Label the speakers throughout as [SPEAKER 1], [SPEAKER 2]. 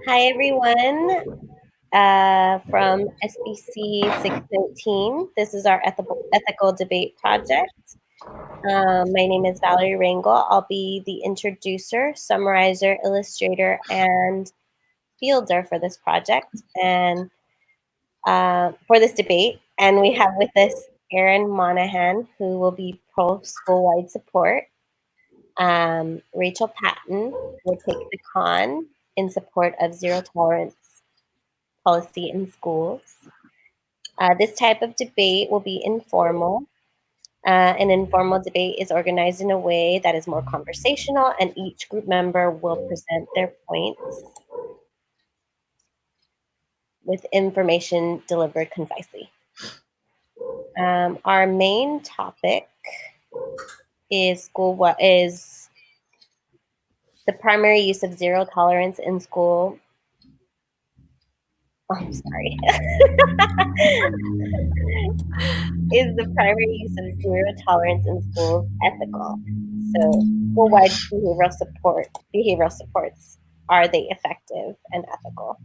[SPEAKER 1] Hi, everyone, from SBC 619. This is our ethical debate project. My name is Valerie Rangel. I'll be the introducer, summarizer, illustrator, and fielder for this project and for this debate. And we have with us Erin Monahan, who will be pro school-wide support. Rachel Patton will take the con in support of zero tolerance policy in schools. This type of debate will be informal. An informal debate is organized in a way that is more conversational, and each group member will present their points with information delivered concisely. Our main topic is the primary use of zero tolerance in school. I'm sorry. Is the primary use of zero tolerance in schools ethical? So, school-wide behavioral supports, are they effective and ethical?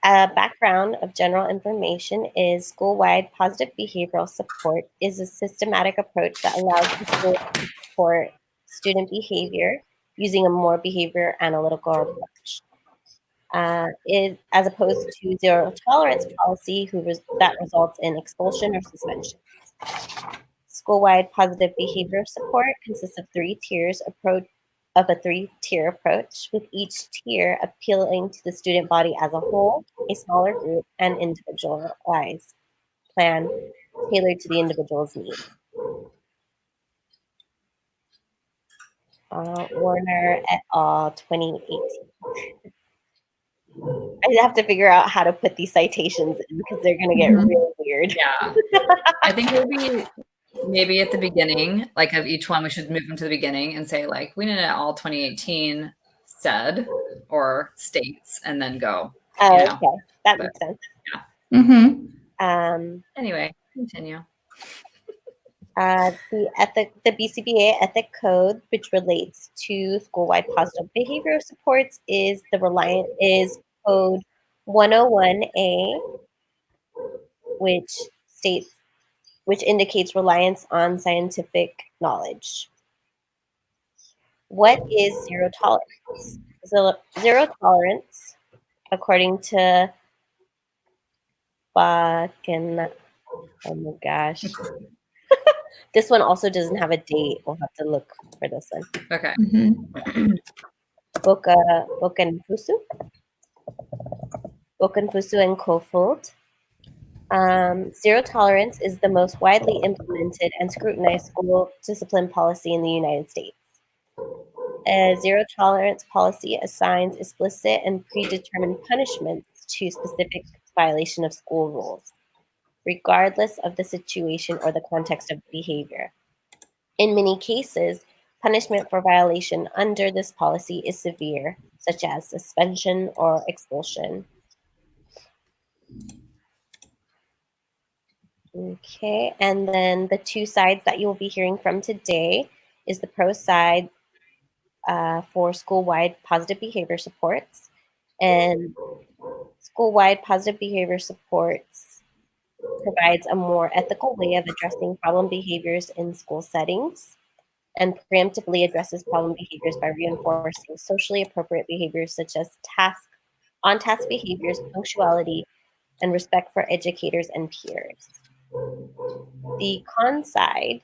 [SPEAKER 1] A background of general information is school-wide positive behavioral support is a systematic approach that allows the school to support student behavior using a more behavior analytical approach. As opposed to zero tolerance policy that results in expulsion or suspension. School-wide positive behavior support consists of a three-tier approach, with each tier appealing to the student body as a whole, a smaller group, and individualized plan tailored to the individual's needs. Warner et al. 2018. I have to figure out how to put these citations in because they're going to get really weird.
[SPEAKER 2] Yeah. I think it would be maybe at the beginning, like of each one, we should move them to the beginning and say like, Wiener et al. 2018 said or states, and then go.
[SPEAKER 1] Oh, okay. That makes sense.
[SPEAKER 2] Yeah. Anyway, continue.
[SPEAKER 1] The BCBA Ethic Code, which relates to school-wide positive behavior supports, is Code 101A, which indicates reliance on scientific knowledge. What is zero tolerance? Zero tolerance, according to oh my gosh. This one also doesn't have a date. We'll have to look for this one.
[SPEAKER 2] Okay.
[SPEAKER 1] Bokenfusu and Kofold. Zero tolerance is the most widely implemented and scrutinized school discipline policy in the United States. A zero tolerance policy assigns explicit and predetermined punishments to specific violation of school rules, regardless of the situation or the context of behavior. In many cases, punishment for violation under this policy is severe, such as suspension or expulsion. Okay, and then the two sides that you'll be hearing from today is the pro side for school-wide positive behavior supports. And school-wide positive behavior supports provides a more ethical way of addressing problem behaviors in school settings and preemptively addresses problem behaviors by reinforcing socially appropriate behaviors such as on-task behaviors, punctuality, and respect for educators and peers. The con side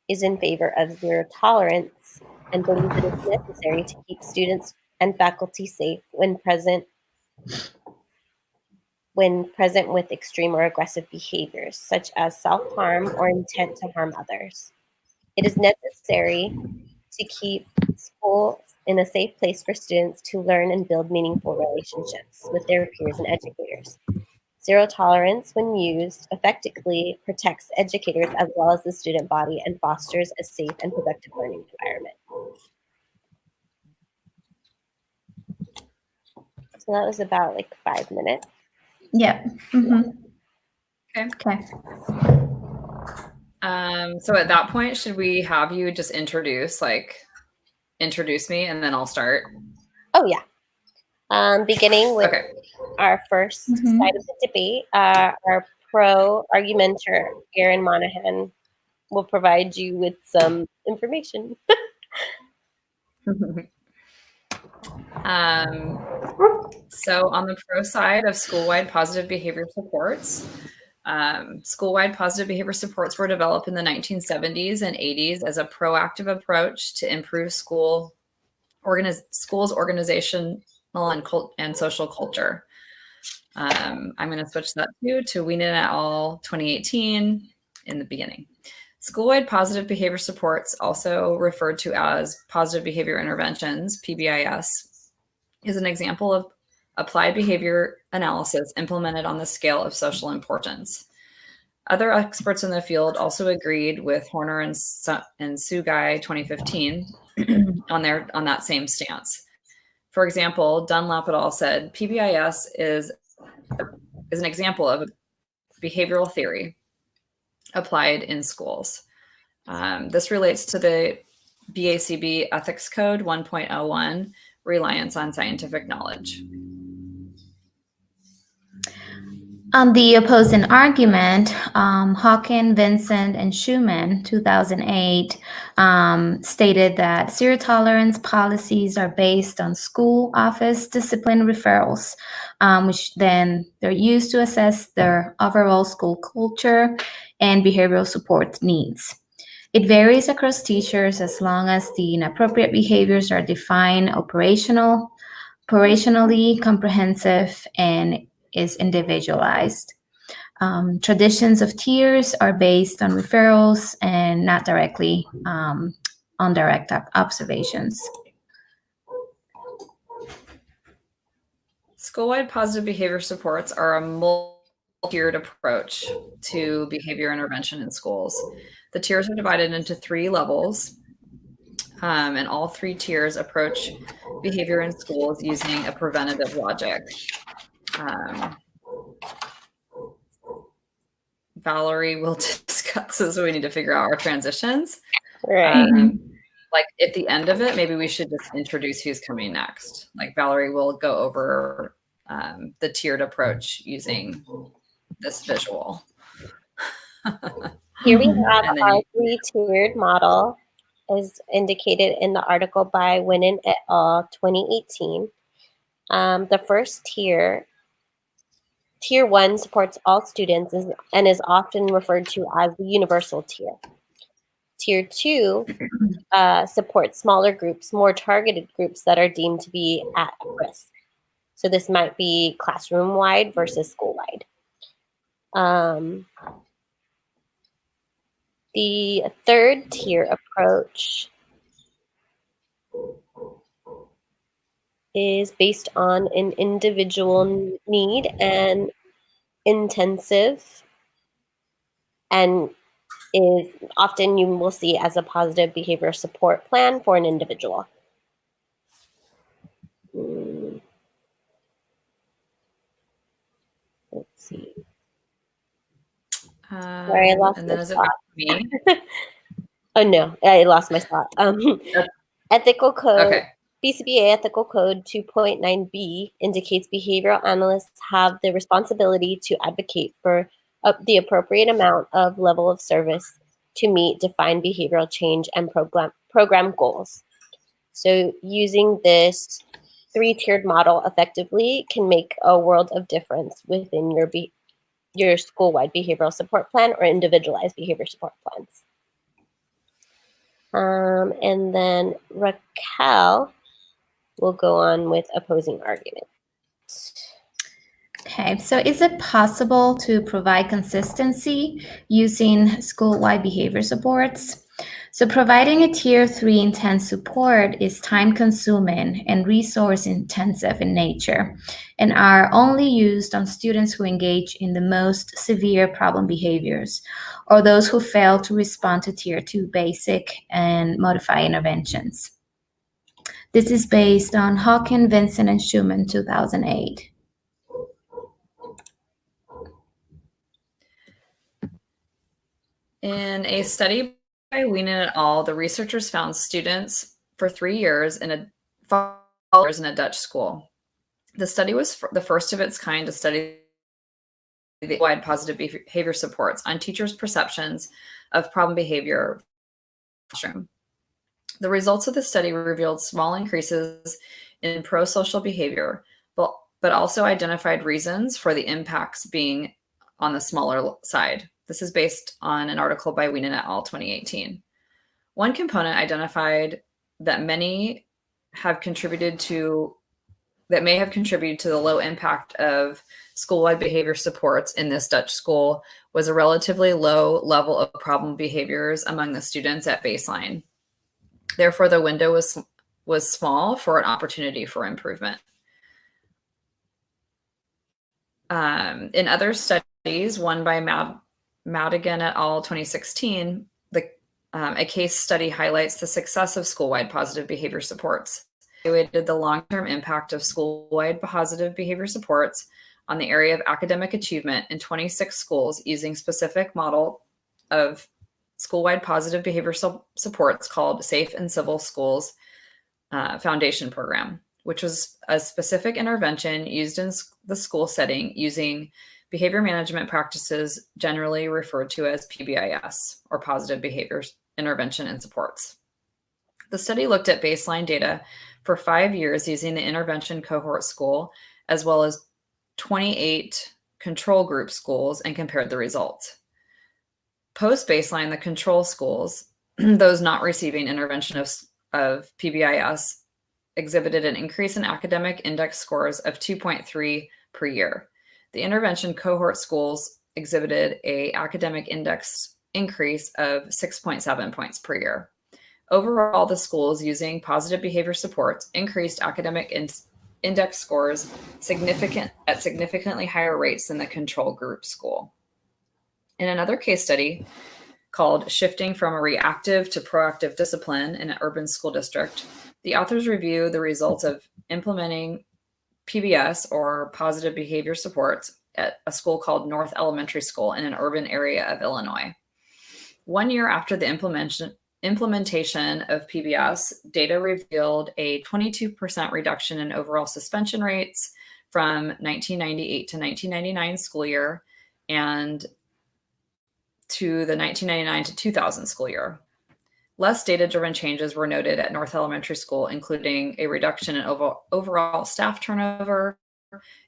[SPEAKER 1] is in favor of zero tolerance and believes it is necessary to keep students and faculty safe when present with extreme or aggressive behaviors, such as self-harm or intent to harm others. It is necessary to keep schools in a safe place for students to learn and build meaningful relationships with their peers and educators. Zero tolerance, when used effectively, protects educators as well as the student body and fosters a safe and productive learning environment. So that was about like 5 minutes.
[SPEAKER 3] Yeah.
[SPEAKER 2] Okay. So at that point, should we have you just introduce like introduce me and then I'll start?
[SPEAKER 1] Oh, yeah. Beginning with
[SPEAKER 2] Okay.
[SPEAKER 1] our first side of the debate, our pro-argumenter, Aaron Monahan, will provide you with some information.
[SPEAKER 2] So on the pro side of school-wide positive behavior supports, school-wide positive behavior supports were developed in the 1970s and 80s as a proactive approach to improve schools' organizational and social culture. I'm going to switch that to Wienen et al. 2018 in the beginning. School-wide positive behavior supports, also referred to as positive behavior interventions, PBIS, is an example of applied behavior analysis implemented on the scale of social importance. Other experts in the field also agreed with Horner and Sugai 2015 on that same stance. For example, Dunlap et al. Said PBIS is an example of a behavioral theory applied in schools. This relates to the BACB Ethics Code 1.01, reliance on scientific knowledge.
[SPEAKER 3] On the opposing argument, Hawken, Vincent, and Schumann, 2008, stated that zero tolerance policies are based on school office discipline referrals, which then they're used to assess their overall school culture and behavioral support needs. It varies across teachers as long as the inappropriate behaviors are defined operationally comprehensive and is individualized. Traditions of tiers are based on referrals and not directly on direct observations.
[SPEAKER 2] School-wide positive behavior supports are a multi-tiered approach to behavior intervention in schools. The tiers are divided into 3 levels, and all 3 tiers approach behavior in schools using a preventative logic. Valerie will discuss this. We need to figure out our transitions.
[SPEAKER 1] Right.
[SPEAKER 2] Like at the end of it, maybe we should just introduce who's coming next. Like Valerie will go over the tiered approach using this visual.
[SPEAKER 1] Here we have our 3-tiered model as indicated in the article by Wienen et al. 2018. The first tier, Tier 1, supports all students and is often referred to as the universal tier. Tier 2 supports smaller groups, more targeted groups that are deemed to be at risk. So this might be classroom-wide versus school-wide. The third tier approach is based on an individual need and intensive, and is often you will see as a positive behavior support plan for an individual. Let's see. Sorry, I lost my spot.
[SPEAKER 2] Me?
[SPEAKER 1] Oh no, I lost my spot. Ethical code.
[SPEAKER 2] Okay.
[SPEAKER 1] BCBA Ethical Code 2.9b indicates behavioral analysts have the responsibility to advocate for the appropriate amount of level of service to meet defined behavioral change and program goals. So using this 3-tiered model effectively can make a world of difference within your school-wide behavioral support plan or individualized behavior support plans. And then Raquel will go on with opposing argument.
[SPEAKER 3] Okay, so is it possible to provide consistency using school-wide behavior supports? So providing a Tier 3 intense support is time-consuming and resource-intensive in nature and are only used on students who engage in the most severe problem behaviors or those who fail to respond to Tier 2 basic and modify interventions. This is based on Hawken, Vincent, and Schumann, 2008.
[SPEAKER 2] In a study by Wienen et al., the researchers found students for 3 years in a 5 years in a Dutch school. The study was the first of its kind to study the wide positive behavior supports on teachers' perceptions of problem behavior in the classroom. The results of the study revealed small increases in pro-social behavior, but also identified reasons for the impacts being on the smaller side. This is based on an article by Wienen et al. 2018. One component identified that may have contributed to the low impact of school-wide behavior supports in this Dutch school was a relatively low level of problem behaviors among the students at baseline. Therefore, the window was small for an opportunity for improvement. In other studies, one by Madigan et al. 2016, a case study highlights the success of school-wide positive behavior supports. Evaluated the long-term impact of school-wide positive behavior supports on the area of academic achievement in 26 schools using specific model of school-wide positive behavior supports called Safe and Civil Schools Foundation Program, which was a specific intervention used in the school setting using behavior management practices generally referred to as PBIS, or Positive Behavior Intervention and Supports. The study looked at baseline data for 5 years using the intervention cohort school, as well as 28 control group schools, and compared the results. Post-baseline, the control schools, those not receiving intervention of PBIS, exhibited an increase in academic index scores of 2.3 per year. The intervention cohort schools exhibited an academic index increase of 6.7 points per year. Overall, the schools using positive behavior supports increased academic index scores at significantly higher rates than the control group school. In another case study called Shifting from a Reactive to Proactive Discipline in an Urban School District, the authors review the results of implementing PBS, or positive behavior supports, at a school called North Elementary School in an urban area of Illinois. 1 year after the implementation of PBS, data revealed a 22% reduction in overall suspension rates from 1998 to 1999 school year and to the 1999 to 2000 school year. Less data-driven changes were noted at North Elementary School, including a reduction in overall staff turnover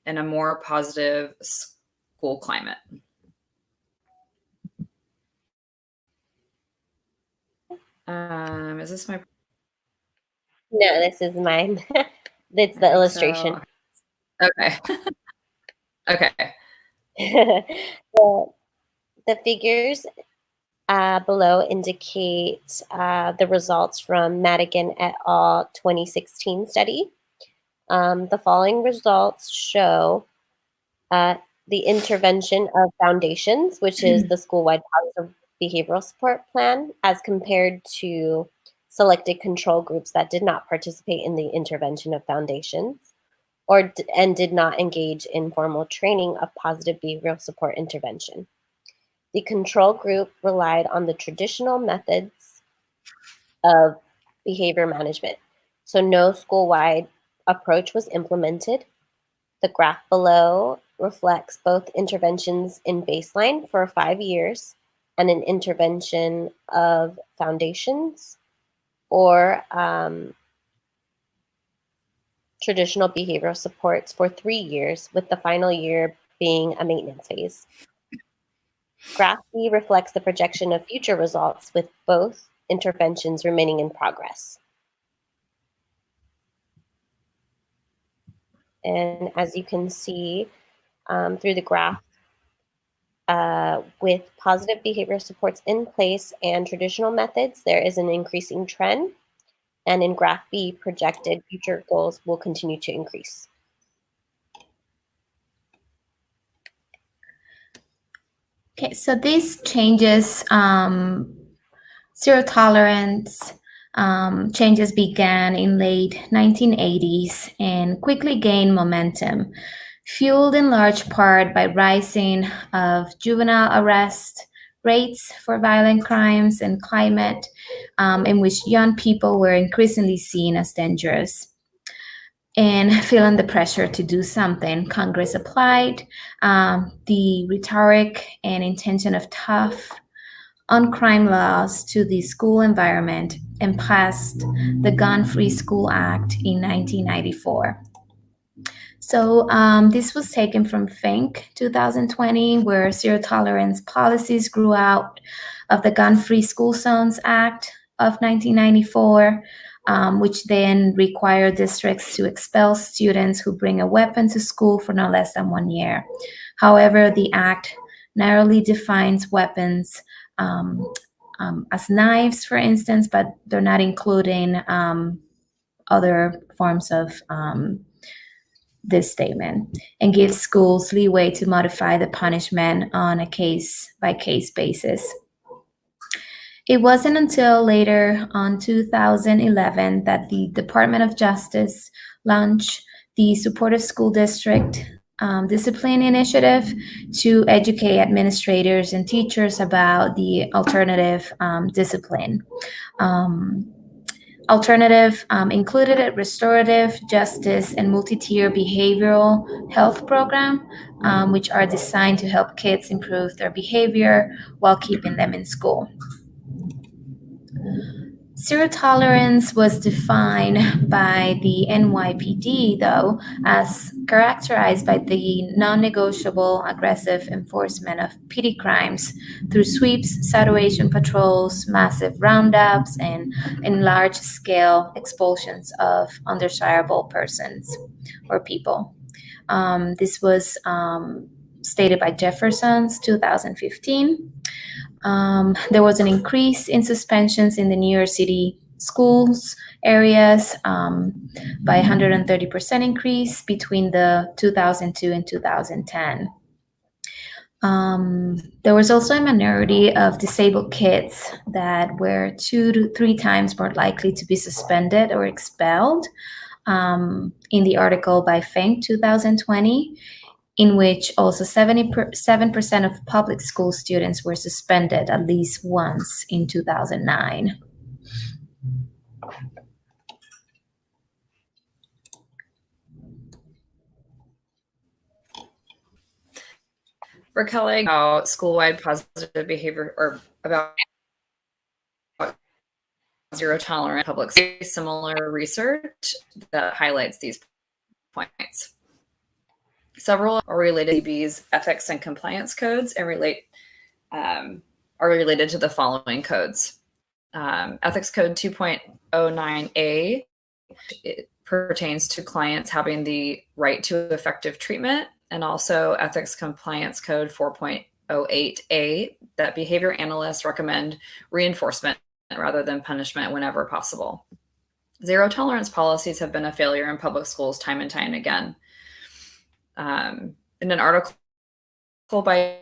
[SPEAKER 2] and a more positive school climate. Is this my?
[SPEAKER 1] No, this is mine. It's the illustration.
[SPEAKER 2] So, okay. Okay.
[SPEAKER 1] The figures below indicate the results from Madigan et al. 2016 study. The following results show the intervention of foundations, which is the school-wide positive behavioral support plan, as compared to selected control groups that did not participate in the intervention of foundations and did not engage in formal training of positive behavioral support intervention. The control group relied on the traditional methods of behavior management, so no school-wide approach was implemented. The graph below reflects both interventions in baseline for 5 years and an intervention of foundations or traditional behavioral supports for 3 years, with the final year being a maintenance phase. Graph B reflects the projection of future results, with both interventions remaining in progress. And as you can see through the graph, with positive behavior supports in place and traditional methods, there is an increasing trend. And in graph B, projected future goals will continue to increase.
[SPEAKER 3] Okay, so these changes, zero tolerance changes began in late 1980s and quickly gained momentum, fueled in large part by rising of juvenile arrest, rates for violent crimes and climate, in which young people were increasingly seen as dangerous. And feeling the pressure to do something, Congress applied the rhetoric and intention of tough on crime laws to the school environment and passed the Gun-Free School Act in 1994. So this was taken from Fink 2020, where zero tolerance policies grew out of the Gun-Free School Zones Act of 1994, which then required districts to expel students who bring a weapon to school for no less than 1 year. However, the act narrowly defines weapons as knives, for instance, but they're not including other forms of this statement, and gives schools leeway to modify the punishment on a case-by-case basis. It wasn't until later on 2011 that the Department of Justice launched the Supportive School District Discipline Initiative to educate administrators and teachers about the alternative discipline. Alternative included a restorative justice and multi-tier behavioral health program, which are designed to help kids improve their behavior while keeping them in school. Zero tolerance was defined by the NYPD, though, as characterized by the non-negotiable aggressive enforcement of petty crimes through sweeps, saturation patrols, massive roundups, and large-scale expulsions of undesirable persons or people. This was stated by Jefferson's 2015. There was an increase in suspensions in the New York City schools areas by 130% increase between the 2002 and 2010. There was also a minority of disabled kids that were 2 to 3 times more likely to be suspended or expelled in the article by Fink 2020, in which also 77% of public school students were suspended at least once in 2009.
[SPEAKER 2] Raquel, about school-wide positive behavior, or about zero tolerance public safety, similar research that highlights these points. Several are related to DB's ethics and compliance codes and are related to the following codes. Ethics Code 2.09a, it pertains to clients having the right to effective treatment, and also Ethics Compliance Code 4.08a, that behavior analysts recommend reinforcement rather than punishment whenever possible. Zero tolerance policies have been a failure in public schools time and time again. In an article by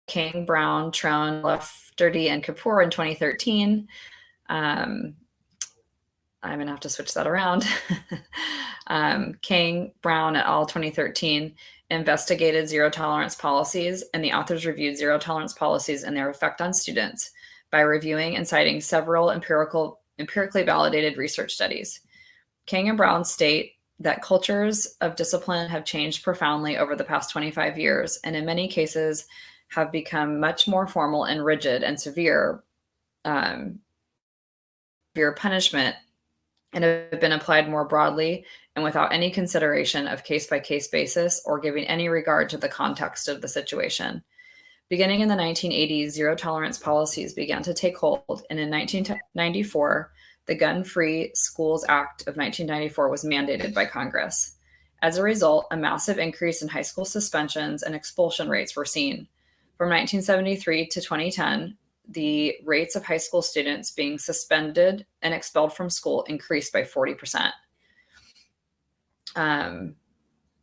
[SPEAKER 2] King, Brown, Trone, Lafferty, and Kapoor in 2013, I'm going to have to switch that around. King, Brown et al. 2013 investigated zero tolerance policies, and the authors reviewed zero tolerance policies and their effect on students by reviewing and citing several empirically validated research studies. King and Brown state that cultures of discipline have changed profoundly over the past 25 years, and in many cases have become much more formal and rigid and severe punishment, and have been applied more broadly and without any consideration of case-by-case basis or giving any regard to the context of the situation. Beginning in the 1980s, zero tolerance policies began to take hold, and in 1994, the Gun-Free Schools Act of 1994 was mandated by Congress. As a result, a massive increase in high school suspensions and expulsion rates were seen. From 1973 to 2010, the rates of high school students being suspended and expelled from school increased by 40%. I'm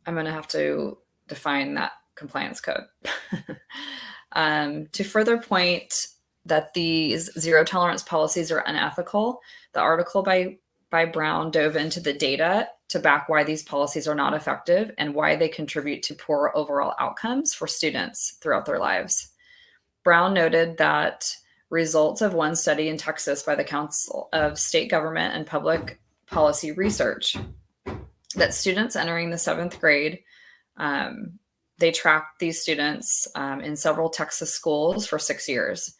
[SPEAKER 2] going to have to define that compliance code. To further point that these zero tolerance policies are unethical, the article by Brown dove into the data to back why these policies are not effective and why they contribute to poor overall outcomes for students throughout their lives. Brown noted that results of one study in Texas by the Council of State Government and Public Policy Research that students entering the 7th grade, they tracked these students in several Texas schools for 6 years.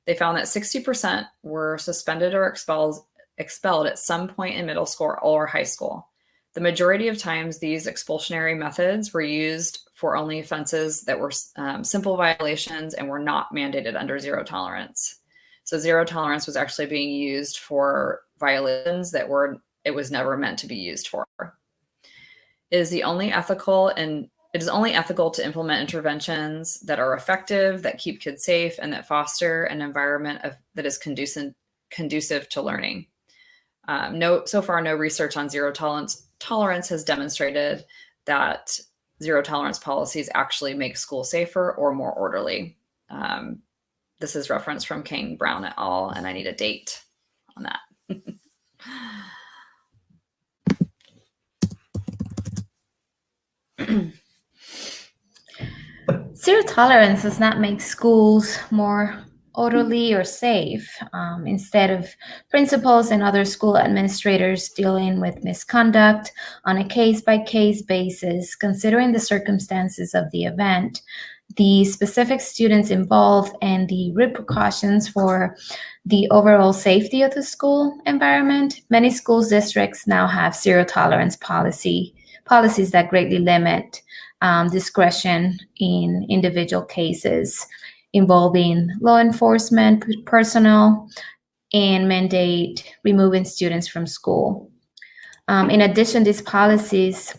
[SPEAKER 2] They found that 60% were suspended or expelled at some point in middle school or high school. The majority of times, these expulsionary methods were used for only offenses that were simple violations and were not mandated under zero tolerance. So zero tolerance was actually being used for violations that it was never meant to be used for. It is only ethical to implement interventions that are effective, that keep kids safe, and that foster an environment that is conducive to learning. So far, no research on zero tolerance has demonstrated that zero tolerance policies actually make school safer or more orderly. This is reference from King, Brown et al., and I need a date on that.
[SPEAKER 3] Zero tolerance does not make schools more orderly or safe. Instead of principals and other school administrators dealing with misconduct on a case-by-case basis, considering the circumstances of the event, the specific students involved, and the repercussions for the overall safety of the school environment, many school districts now have zero tolerance policies that greatly limit discretion in individual cases involving law enforcement personnel and mandate removing students from school. In addition, these policies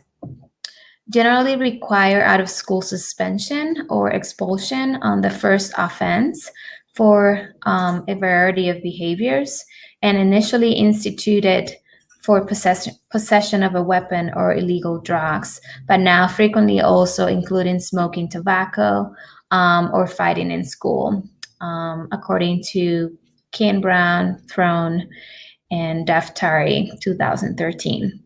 [SPEAKER 3] generally require out-of-school suspension or expulsion on the first offense for a variety of behaviors, and initially instituted for possession of a weapon or illegal drugs, but now frequently also including smoking tobacco or fighting in school, according to Ken Brown, Throne, and Daftari, 2013.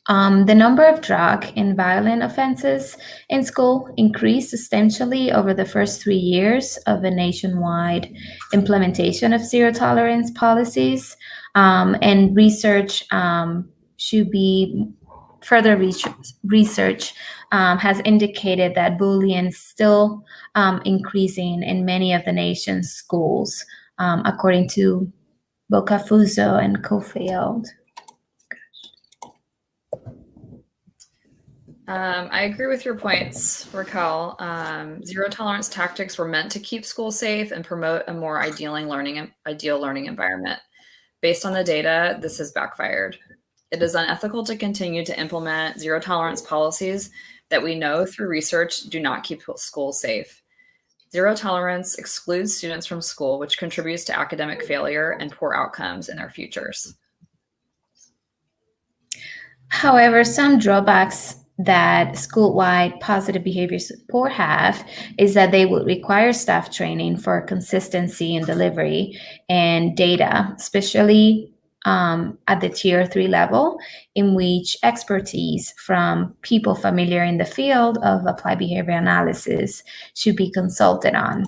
[SPEAKER 3] The number of drug and violent offenses in school increased substantially over the first 3 years of a nationwide implementation of zero tolerance policies, and research should be further research has indicated that bullying is still increasing in many of the nation's schools, according to Bocafuso and Cofield.
[SPEAKER 2] I agree with your points, Raquel. Zero tolerance tactics were meant to keep schools safe and promote a more ideal learning environment. Based on the data, this has backfired. It is unethical to continue to implement zero tolerance policies that we know through research do not keep schools safe. Zero tolerance excludes students from school, which contributes to academic failure and poor outcomes in their futures.
[SPEAKER 3] However, some drawbacks that school-wide positive behavior support have is that they would require staff training for consistency in delivery and data, especially at the tier 3 level, in which expertise from people familiar in the field of applied behavior analysis should be consulted on.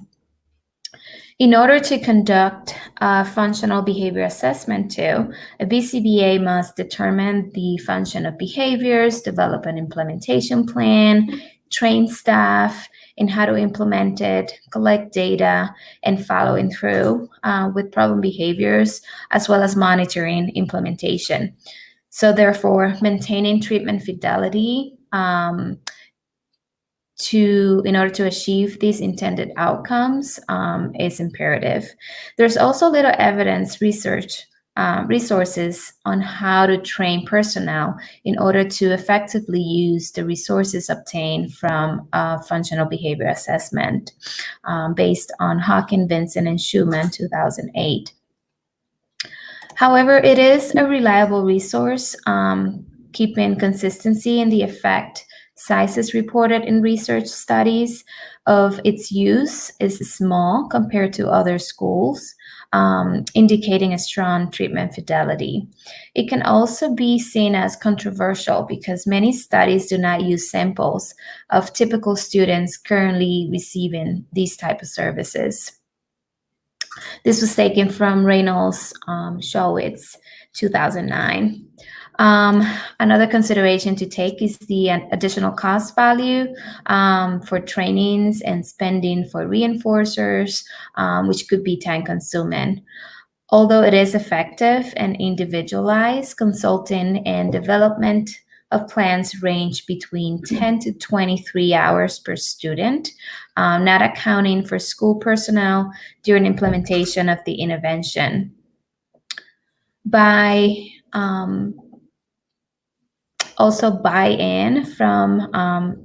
[SPEAKER 3] In order to conduct a functional behavior assessment too, a BCBA must determine the function of behaviors, develop an implementation plan, train staff in how to implement it, collect data, and following through with problem behaviors, as well as monitoring implementation. So therefore, maintaining treatment fidelity in order to achieve these intended outcomes is imperative. There's also little evidence resources on how to train personnel in order to effectively use the resources obtained from functional behavior assessment based on Hawken, Vincent, and Schumann, 2008. However, it is a reliable resource, keeping consistency in the effect sizes reported in research studies, of its use is small compared to other schools, indicating a strong treatment fidelity. It can also be seen as controversial because many studies do not use samples of typical students currently receiving these type of services. This was taken from Reynolds Showitz, 2009. Another consideration to take is the additional cost value for trainings and spending for reinforcers, which could be time consuming. Although it is effective and individualized, consulting and development of plans range between 10 to 23 hours per student, not accounting for school personnel during implementation of the intervention. By also buy-in from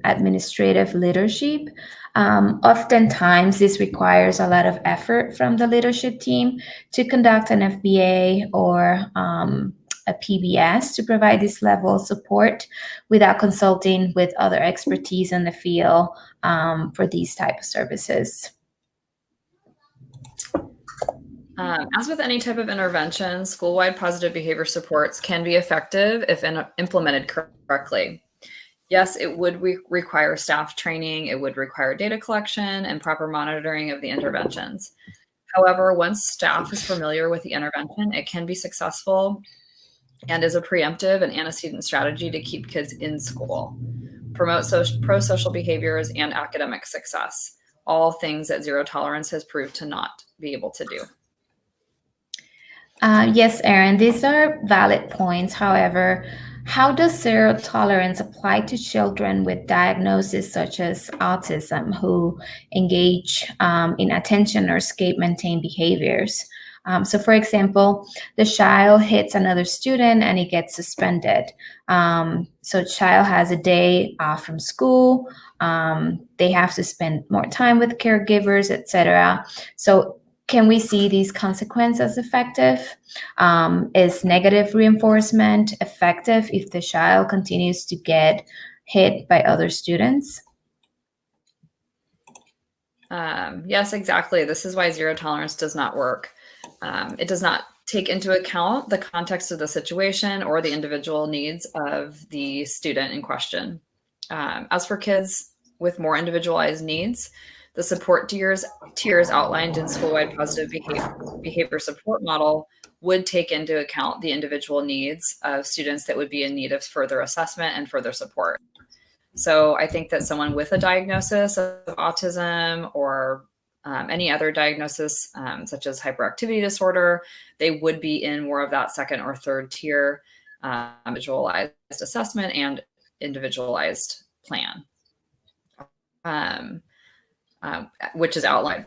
[SPEAKER 3] administrative leadership. Oftentimes, this requires a lot of effort from the leadership team to conduct an FBA or a PBS to provide this level of support without consulting with other expertise in the field for these type of services.
[SPEAKER 2] As with any type of intervention, school-wide positive behavior supports can be effective if implemented correctly. Yes, it would require staff training, it would require data collection and proper monitoring of the interventions. However, once staff is familiar with the intervention, it can be successful and is a preemptive and antecedent strategy to keep kids in school, promote pro-social behaviors and academic success, all things that zero tolerance has proved to not be able to do.
[SPEAKER 3] Yes, Erin, these are valid points. However, how does zero tolerance apply to children with diagnoses such as autism who engage in attention or escape maintain behaviors? So, for example, the child hits another student and he gets suspended. So, child has a day off from school. They have to spend more time with caregivers, etc. So, can we see these consequences effective? Is negative reinforcement effective if the child continues to get hit by other students?
[SPEAKER 2] Yes, exactly. This is why zero tolerance does not work. It does not take into account the context of the situation or the individual needs of the student in question. As for kids with more individualized needs, the support tiers outlined in school-wide positive behavior support model would take into account the individual needs of students that would be in need of further assessment and further support. So I think that someone with a diagnosis of autism or any other diagnosis, such as hyperactivity disorder, they would be in more of that second or third tier individualized assessment and individualized plan. Which is outlined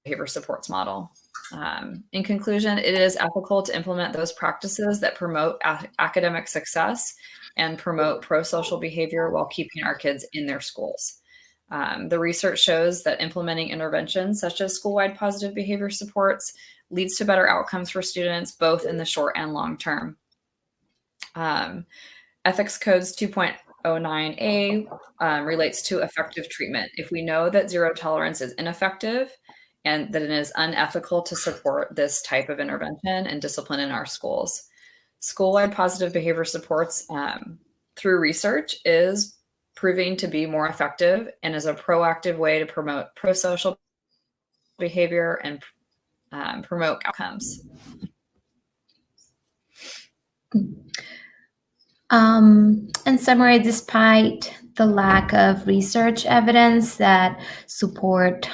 [SPEAKER 2] behavior supports model. In conclusion, it is ethical to implement those practices that promote academic success and promote pro-social behavior while keeping our kids in their schools. The research shows that implementing interventions such as school-wide positive behavior supports leads to better outcomes for students, both in the short and long term. Ethics Codes 2.09a relates to effective treatment. If we know that zero tolerance is ineffective and that it is unethical to support this type of intervention and discipline in our schools, school-wide positive behavior supports through research is proving to be more effective and is a proactive way to promote pro-social behavior and promote outcomes.
[SPEAKER 3] In summary, despite the lack of research evidence that support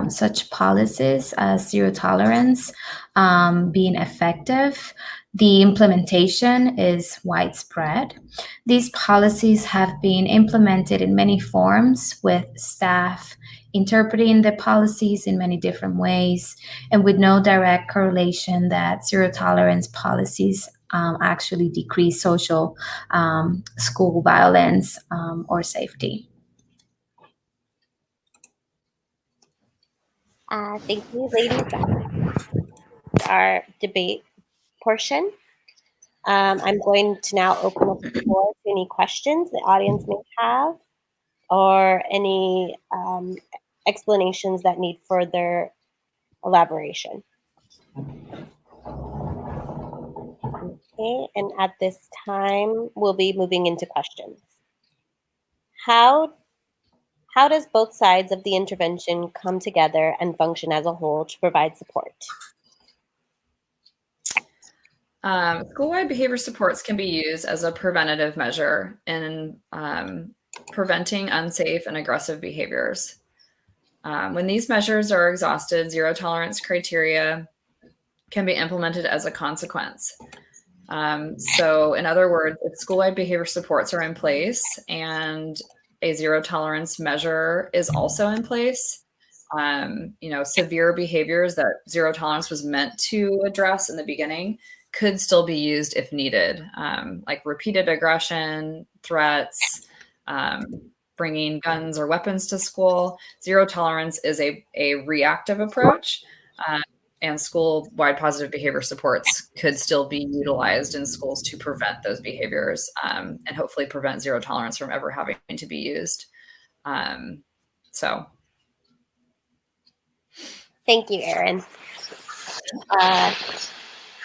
[SPEAKER 3] such policies as zero tolerance being effective, the implementation is widespread. These policies have been implemented in many forms, with staff interpreting the policies in many different ways, and with no direct correlation that zero tolerance policies actually decrease social school violence or safety.
[SPEAKER 1] Thank you, ladies. Our debate portion. I'm going to now open up the floor to any questions the audience may have, or any explanations that need further elaboration. Okay, and at this time, we'll be moving into questions. How does both sides of the intervention come together and function as a whole to provide support?
[SPEAKER 2] School-wide behavior supports can be used as a preventative measure in preventing unsafe and aggressive behaviors. When these measures are exhausted, zero tolerance criteria can be implemented as a consequence. So in other words, if school-wide behavior supports are in place and a zero tolerance measure is also in place, severe behaviors that zero tolerance was meant to address in the beginning could still be used if needed, like repeated aggression, threats, bringing guns or weapons to school. Zero tolerance is a reactive approach, and school-wide positive behavior supports could still be utilized in schools to prevent those behaviors, and hopefully prevent zero tolerance from ever having to be used.
[SPEAKER 1] Thank you, Erin.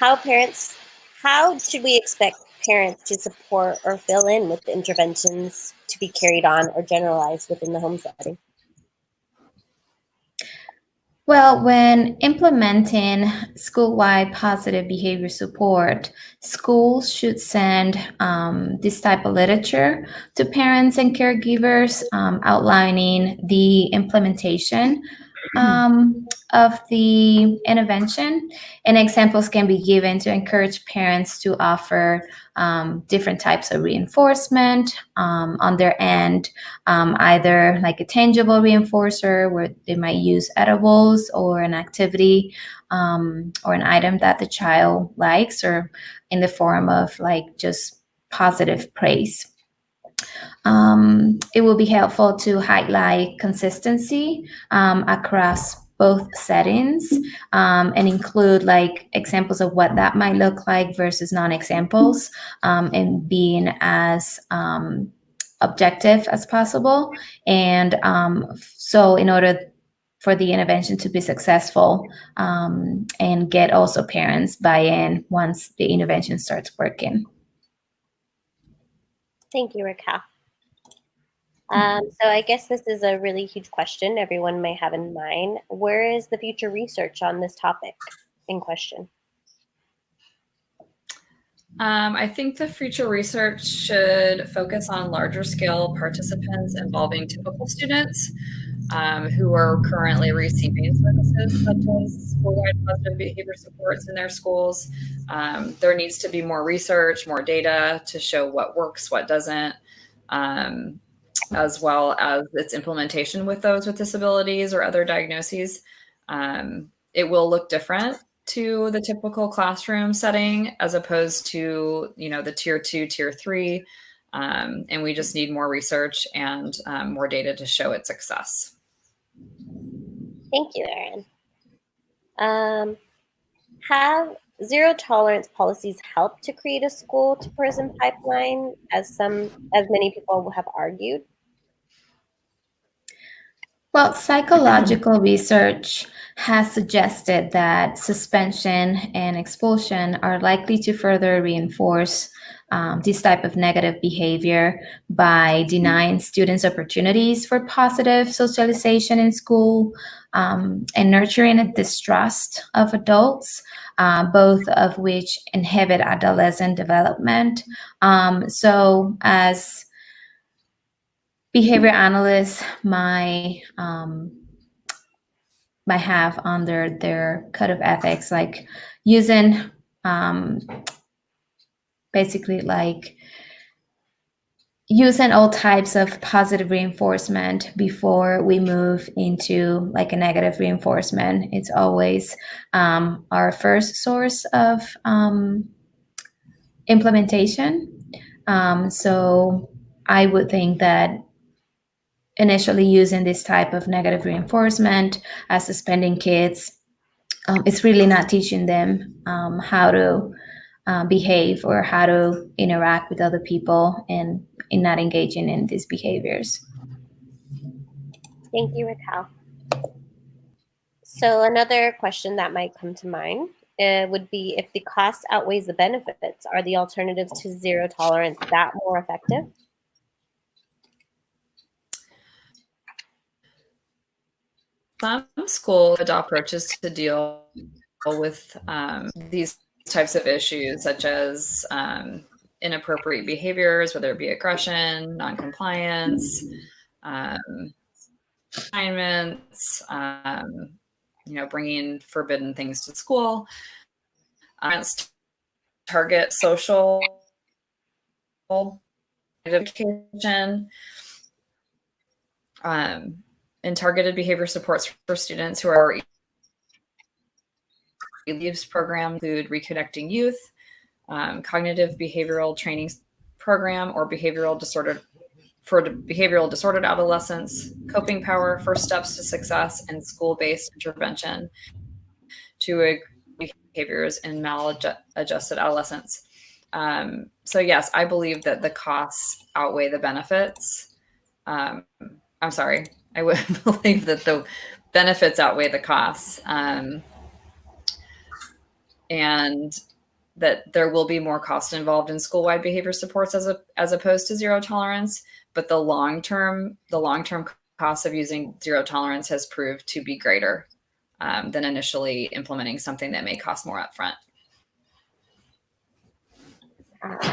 [SPEAKER 1] How should we expect parents to support or fill in with the interventions to be carried on or generalized within the home setting?
[SPEAKER 3] Well, when implementing school-wide positive behavior support, schools should send this type of literature to parents and caregivers outlining the implementation of the intervention, and examples can be given to encourage parents to offer different types of reinforcement on their end, either like a tangible reinforcer where they might use edibles or an activity or an item that the child likes, or in the form of like just positive praise. It will be helpful to highlight consistency across both settings and include like examples of what that might look like versus non-examples, and being as objective as possible. And so in order for the intervention to be successful, and get also parents buy-in once the intervention starts working.
[SPEAKER 1] Thank you, Raquel. So I guess this is a really huge question everyone may have in mind. Where is the future research on this topic in question?
[SPEAKER 2] I think the future research should focus on larger scale participants involving typical students who are currently receiving services such as school-wide positive behavior supports in their schools. There needs to be more research, more data to show what works, what doesn't, as well as its implementation with those with disabilities or other diagnoses. It will look different to the typical classroom setting as opposed to, the tier 2, tier 3. And we just need more research and more data to show its success.
[SPEAKER 1] Thank you, Erin. Have zero tolerance policies helped to create a school to prison pipeline, as many people have argued?
[SPEAKER 3] Well, psychological research has suggested that suspension and expulsion are likely to further reinforce this type of negative behavior by denying students opportunities for positive socialization in school, and nurturing a distrust of adults, both of which inhibit adolescent development. So as behavior analysts might have under their code of ethics, like using basically like using all types of positive reinforcement before we move into like a negative reinforcement. It's always our first source of implementation. So I would think that initially using this type of negative reinforcement as suspending kids, it's really not teaching them how to behave or how to interact with other people, and in not engaging in these behaviors.
[SPEAKER 1] Thank you, Raquel. So another question that might come to mind would be if the cost outweighs the benefits, are the alternatives to zero tolerance that more effective?
[SPEAKER 2] Some schools adopt approaches to deal with these types of issues, such as inappropriate behaviors, whether it be aggression, noncompliance, assignments, bringing forbidden things to school. Target social education, and targeted behavior supports for students who are leaves program include Reconnecting Youth, cognitive behavioral training program, or behavioral disordered adolescents, coping power, first steps to success, and school-based intervention to behaviors in maladjusted adolescents. So yes, I believe that the costs outweigh the benefits. I would believe that the benefits outweigh the costs, and that there will be more cost involved in school-wide behavior supports as opposed to zero tolerance. But the long-term cost of using zero tolerance has proved to be greater than initially implementing something that may cost more upfront.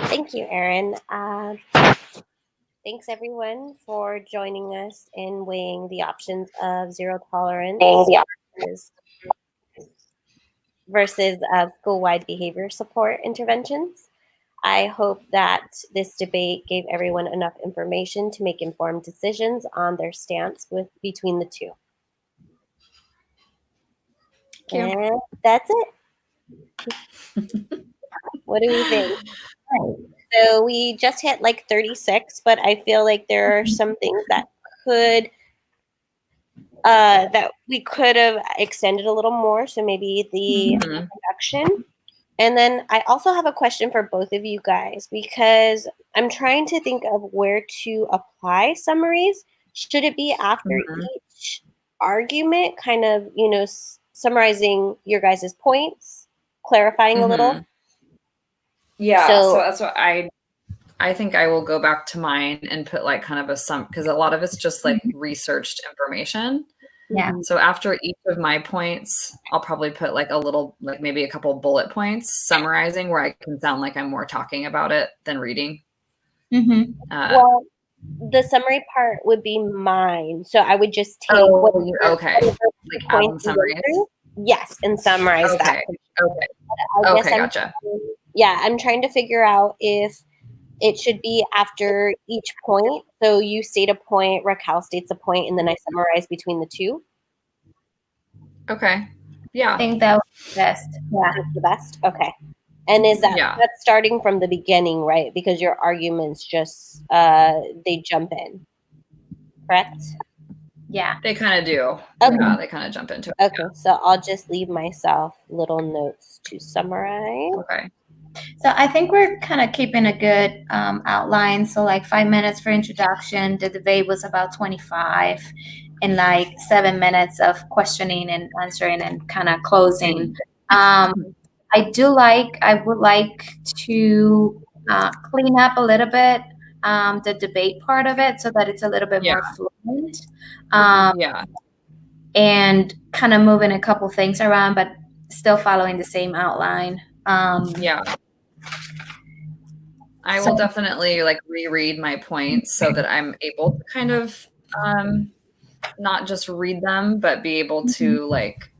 [SPEAKER 1] Thank you, Erin. Thanks everyone for joining us in weighing the options of zero tolerance versus school-wide behavior support interventions. I hope that this debate gave everyone enough information to make informed decisions on their stance between the two. And that's it. What do we think? So we just hit like 36, but I feel like there are some things that we could have extended a little more. So maybe the introduction. And then I also have a question for both of you guys, because I'm trying to think of where to apply summaries. Should it be after each argument, kind of, summarizing your guys' points, clarifying a little?
[SPEAKER 2] Yeah, so that's what I think I will go back to mine and put like kind of because a lot of it's just like researched information.
[SPEAKER 3] Yeah.
[SPEAKER 2] So after each of my points, I'll probably put like a little, like maybe a couple bullet points summarizing where I can sound like I'm more talking about it than reading.
[SPEAKER 1] Well, the summary part would be mine. So I would just take
[SPEAKER 2] like album summaries.
[SPEAKER 1] Yes, and summarize that.
[SPEAKER 2] Okay, gotcha.
[SPEAKER 1] I'm trying to figure out if it should be after each point. So you state a point, Raquel states a point, and then I summarize between the two.
[SPEAKER 2] Okay. Yeah.
[SPEAKER 3] I think that was the best.
[SPEAKER 1] Yeah, that's the best. Okay. And is that's starting from the beginning, right? Because your arguments just they jump in. Correct?
[SPEAKER 3] Yeah.
[SPEAKER 2] They kind of do.
[SPEAKER 1] Okay.
[SPEAKER 2] Yeah, they kind of jump into it.
[SPEAKER 1] Okay. Yeah. So I'll just leave myself little notes to summarize.
[SPEAKER 2] Okay.
[SPEAKER 3] So I think we're kind of keeping a good outline. So like 5 minutes for introduction. The debate was about 25, and like 7 minutes of questioning and answering and kind of closing. I would like to clean up a little bit the debate part of it so that it's a little bit more fluent. And kind of moving a couple things around, but still following the same outline.
[SPEAKER 2] I will definitely like reread my points so that I'm able to kind of not just read them, but be able to like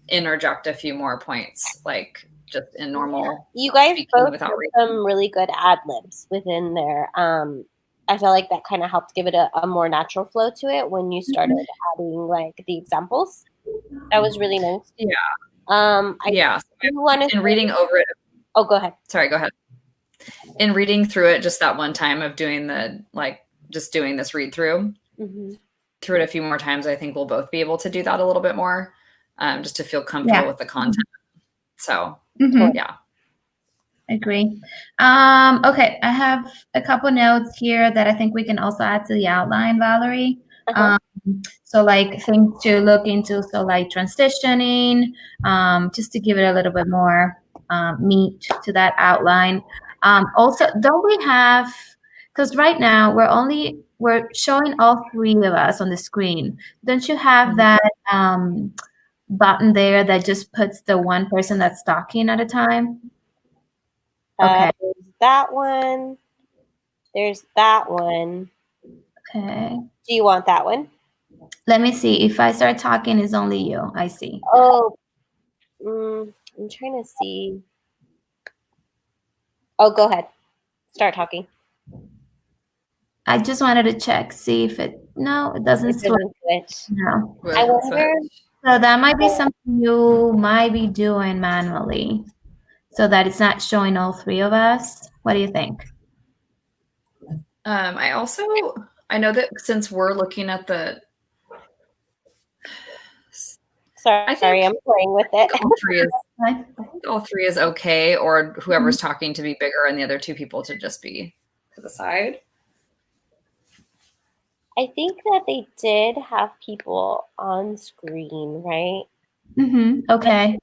[SPEAKER 2] interject a few more points, like just in normal.
[SPEAKER 1] You guys both have some really good ad libs within there. I feel like that kind of helped give it a more natural flow to it when you started adding like the examples. That was really nice.
[SPEAKER 2] In reading over it.
[SPEAKER 1] Oh, go ahead.
[SPEAKER 2] Sorry, go ahead. In reading through it just that one time of doing doing this read through, through it a few more times, I think we'll both be able to do that a little bit more, just to feel comfortable with the content. So,
[SPEAKER 3] Agree. Okay, I have a couple notes here that I think we can also add to the outline, Valerie. So like things to look into, so like transitioning, just to give it a little bit more meat to that outline. Also, don't we have, because right now we're showing all three of us on the screen. Don't you have that button there that just puts the one person that's talking at a time? Okay.
[SPEAKER 1] There's that one. There's that one.
[SPEAKER 3] Okay.
[SPEAKER 1] Do you want that one?
[SPEAKER 3] Let me see. If I start talking, it's only you. I see.
[SPEAKER 1] Oh, I'm trying to see. Oh, go ahead. Start talking.
[SPEAKER 3] I just wanted to check, see if no, it doesn't
[SPEAKER 1] It
[SPEAKER 3] switch.
[SPEAKER 1] doesn't switch.
[SPEAKER 3] No.
[SPEAKER 1] I wonder.
[SPEAKER 3] So that might be something you might be doing manually so that it's not showing all three of us. What do you think?
[SPEAKER 2] I know that since we're looking at the,
[SPEAKER 1] Sorry, I'm playing with it.
[SPEAKER 2] all three is okay, or whoever's talking to be bigger and the other two people to just be to the side.
[SPEAKER 1] I think that they did have people on screen, right?
[SPEAKER 3] Okay.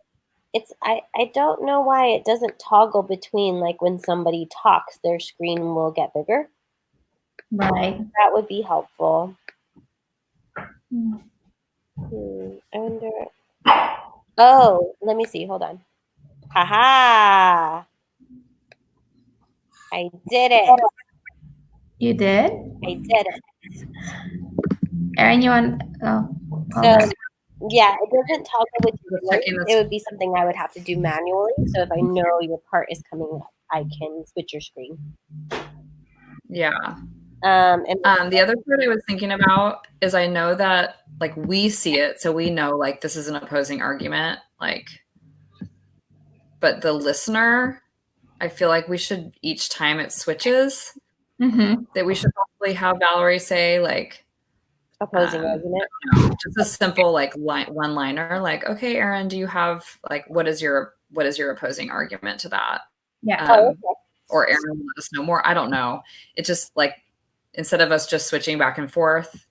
[SPEAKER 1] I don't know why it doesn't toggle between, like, when somebody talks, their screen will get bigger.
[SPEAKER 3] Right.
[SPEAKER 1] That would be helpful. I wonder. Oh, let me see. Hold on. Haha. I did it.
[SPEAKER 3] You did?
[SPEAKER 1] I did it.
[SPEAKER 3] Erin, you want? Oh.
[SPEAKER 1] So, yeah, it doesn't toggle with your voice. It would be something I would have to do manually. So if I know your part is coming up, I can switch your screen.
[SPEAKER 2] Yeah.
[SPEAKER 1] And
[SPEAKER 2] the other part I was thinking about is I know that like we see it, so we know like this is an opposing argument, like, but the listener, I feel like we should, each time it switches, that we should probably have Valerie say like
[SPEAKER 1] opposing argument.
[SPEAKER 2] Just a simple like one-liner, like, okay, Erin, do you have like what is your opposing argument to that?
[SPEAKER 3] Yeah.
[SPEAKER 2] Or Erin will let us know more. I don't know. It just like, instead of us just switching back and forth,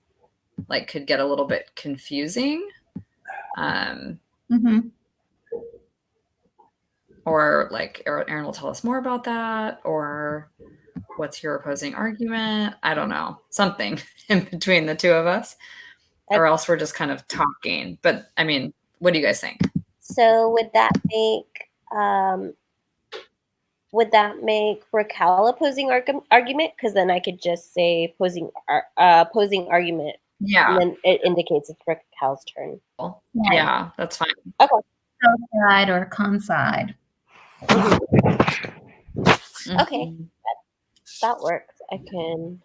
[SPEAKER 2] like could get a little bit confusing. Or like Erin will tell us more about that, or what's your opposing argument? I don't know. Something in between the two of us, or else we're just kind of talking. But I mean, what do you guys think?
[SPEAKER 1] So would that make Raquel opposing argument? Because then I could just say opposing argument.
[SPEAKER 2] Yeah.
[SPEAKER 1] And then it indicates it's Raquel's turn.
[SPEAKER 2] Yeah, that's fine.
[SPEAKER 1] Okay.
[SPEAKER 3] Side or con side.
[SPEAKER 1] Okay. That works. I can.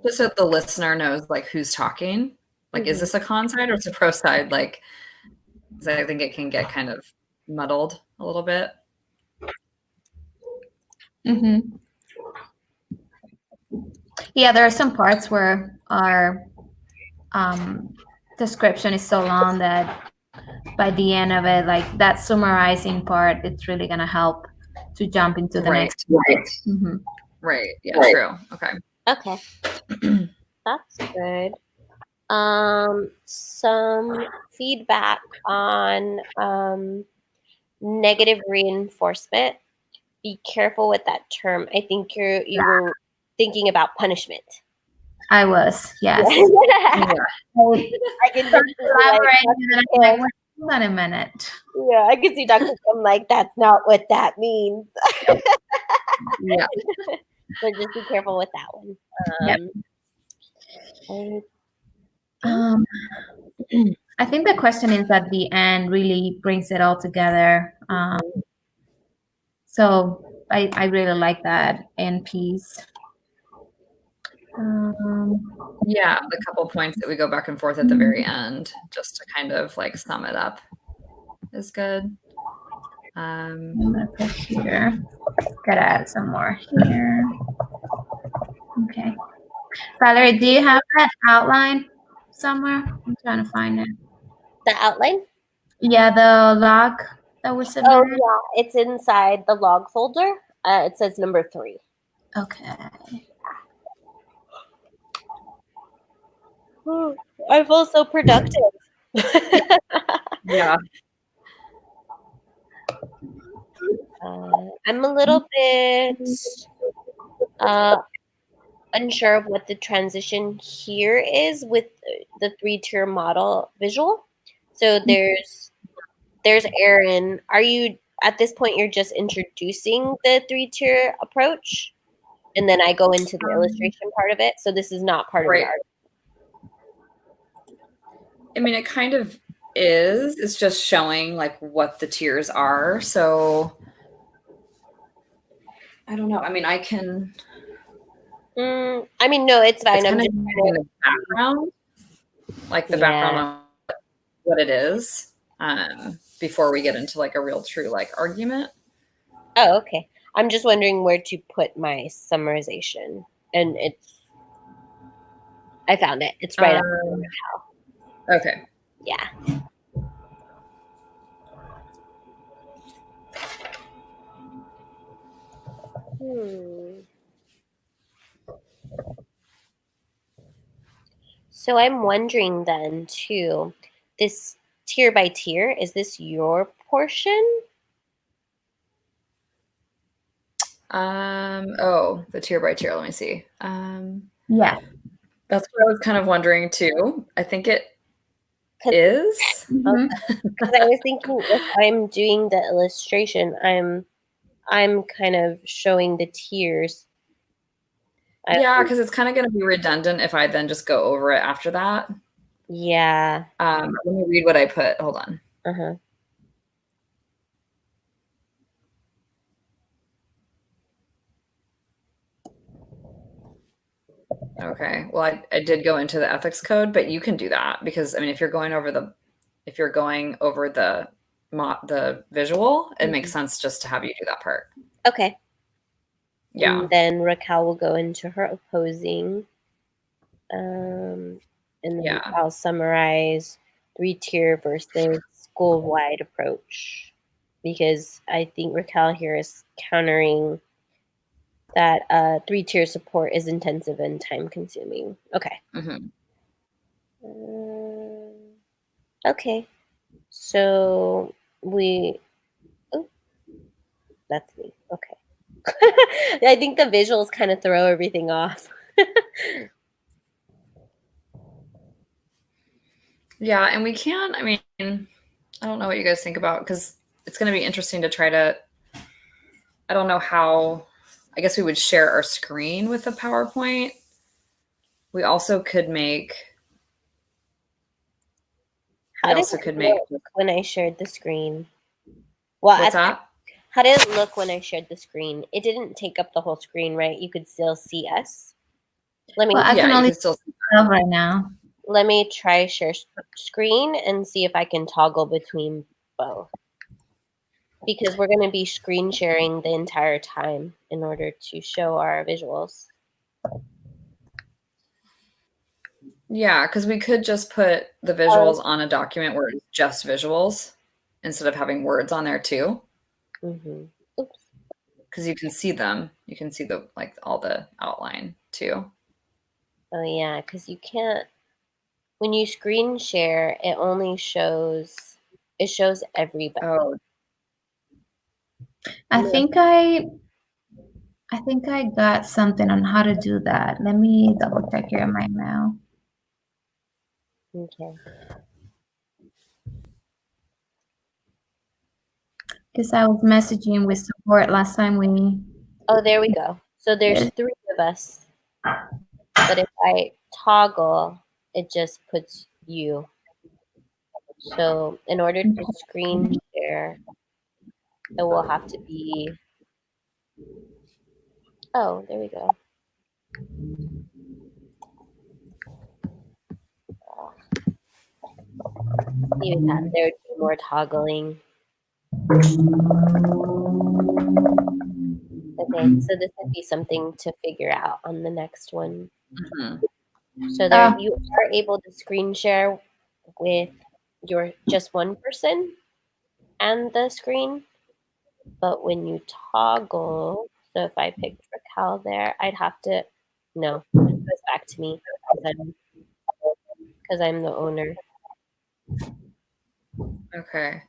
[SPEAKER 2] Just so the listener knows like who's talking. Like, is this a con side or it's a pro side? Like, because I think it can get kind of muddled a little bit.
[SPEAKER 3] Yeah, there are some parts where our description is so long that by the end of it, like that summarizing part, it's really going to help to jump into the next.
[SPEAKER 2] Right. Yeah, true.
[SPEAKER 1] Okay. That's good. Some feedback on negative reinforcement. Be careful with that term. I think you were thinking about punishment.
[SPEAKER 3] I was, yes.
[SPEAKER 1] I can
[SPEAKER 3] elaborate. Hold on a minute.
[SPEAKER 1] Yeah, I can see Dr. Kim like, that's not what that means.
[SPEAKER 2] Yeah.
[SPEAKER 1] So just be careful with that
[SPEAKER 3] one. I think the question is at the end really brings it all together. So I really like that end piece.
[SPEAKER 2] Yeah, the couple points that we go back and forth at the very end, just to kind of like sum it up, is good.
[SPEAKER 3] I'm gonna put here. Gotta add some more here. Okay, Valerie, do you have that outline somewhere? I'm trying to find it.
[SPEAKER 1] The outline?
[SPEAKER 3] Yeah, the log that was submitted.
[SPEAKER 1] Oh yeah, it's inside the log folder. It says number 3.
[SPEAKER 3] Okay.
[SPEAKER 1] I feel so productive.
[SPEAKER 2] Yeah.
[SPEAKER 1] I'm a little bit unsure of what the transition here is with the 3-tier model visual. So there's Erin. Are you at this point you're just introducing the 3-tier approach? And then I go into the illustration part of it. So this is not part of the
[SPEAKER 2] Right.
[SPEAKER 1] art.
[SPEAKER 2] I mean, it kind of is. It's just showing like what the tiers are. So I don't know. I mean, I can.
[SPEAKER 1] I mean, no, it's fine.
[SPEAKER 2] It's
[SPEAKER 1] I'm
[SPEAKER 2] kind of
[SPEAKER 1] just
[SPEAKER 2] giving the background, like the background on what it is, before we get into like a real true like argument.
[SPEAKER 1] Oh, okay. I'm just wondering where to put my summarization, and I found it. It's right up.
[SPEAKER 2] Okay.
[SPEAKER 1] Yeah. So I'm wondering then too, this tier by tier, is this your portion?
[SPEAKER 2] Oh, the tier by tier. Let me see.
[SPEAKER 3] Yeah.
[SPEAKER 2] That's what I was kind of wondering too. I think it is.
[SPEAKER 3] Mhm.
[SPEAKER 1] Because I was thinking if I'm doing the illustration, I'm kind of showing the tiers.
[SPEAKER 2] Yeah, because it's kind of going to be redundant if I then just go over it after that.
[SPEAKER 1] Yeah.
[SPEAKER 2] Let me read what I put. Hold on.
[SPEAKER 1] Uh-huh.
[SPEAKER 2] Okay. Well, I did go into the ethics code, but you can do that because I mean, if you're going over the the visual, it makes sense just to have you do that part.
[SPEAKER 1] Okay.
[SPEAKER 2] Yeah.
[SPEAKER 1] And then Raquel will go into her opposing. And then
[SPEAKER 2] Yeah.
[SPEAKER 1] I'll summarize 3-tier versus school-wide approach. Because I think Raquel here is countering that 3-tier support is intensive and time consuming. Okay.
[SPEAKER 2] Mhm.
[SPEAKER 1] Okay. So oh, that's me. Okay. I think the visuals kind of throw everything off.
[SPEAKER 2] Yeah, and we can, I mean, I don't know what you guys think about because it's going to be interesting to try to, I don't know how, I guess we would share our screen with the PowerPoint. We also could make,
[SPEAKER 1] How did it look when I shared the screen? Well,
[SPEAKER 2] what's that?
[SPEAKER 1] How did it look when I shared the screen? It didn't take up the whole screen, right? You could still see us.
[SPEAKER 3] Well, I can
[SPEAKER 2] you
[SPEAKER 3] only
[SPEAKER 2] can still
[SPEAKER 3] see myself right now.
[SPEAKER 1] Let me try share screen and see if I can toggle between both. Because we're going to be screen sharing the entire time in order to show our visuals.
[SPEAKER 2] Yeah, because we could just put the visuals on a document where it's just visuals instead of having words on there too.
[SPEAKER 1] Mm-hmm.
[SPEAKER 2] Because you can see them. You can see the like all the outline too.
[SPEAKER 1] Oh yeah, because you can't. When you screen share, it only shows. It shows everybody.
[SPEAKER 2] Oh,
[SPEAKER 3] I think I got something on how to do that. Let me double check here in my mail.
[SPEAKER 1] Okay.
[SPEAKER 3] Because I was messaging with support last time we.
[SPEAKER 1] Oh, there we go. So there's 3 of us. But if I toggle, it just puts you. So in order to screen share, it will have to be. Oh, there we go. Even that, there would be more toggling. Okay, so this would be something to figure out on the next one. So there, you are able to screen share with your just one person and the screen, but when you toggle, so if I picked Raquel there, I'd have to. No, it goes back to me. because I'm the owner.
[SPEAKER 2] Okay.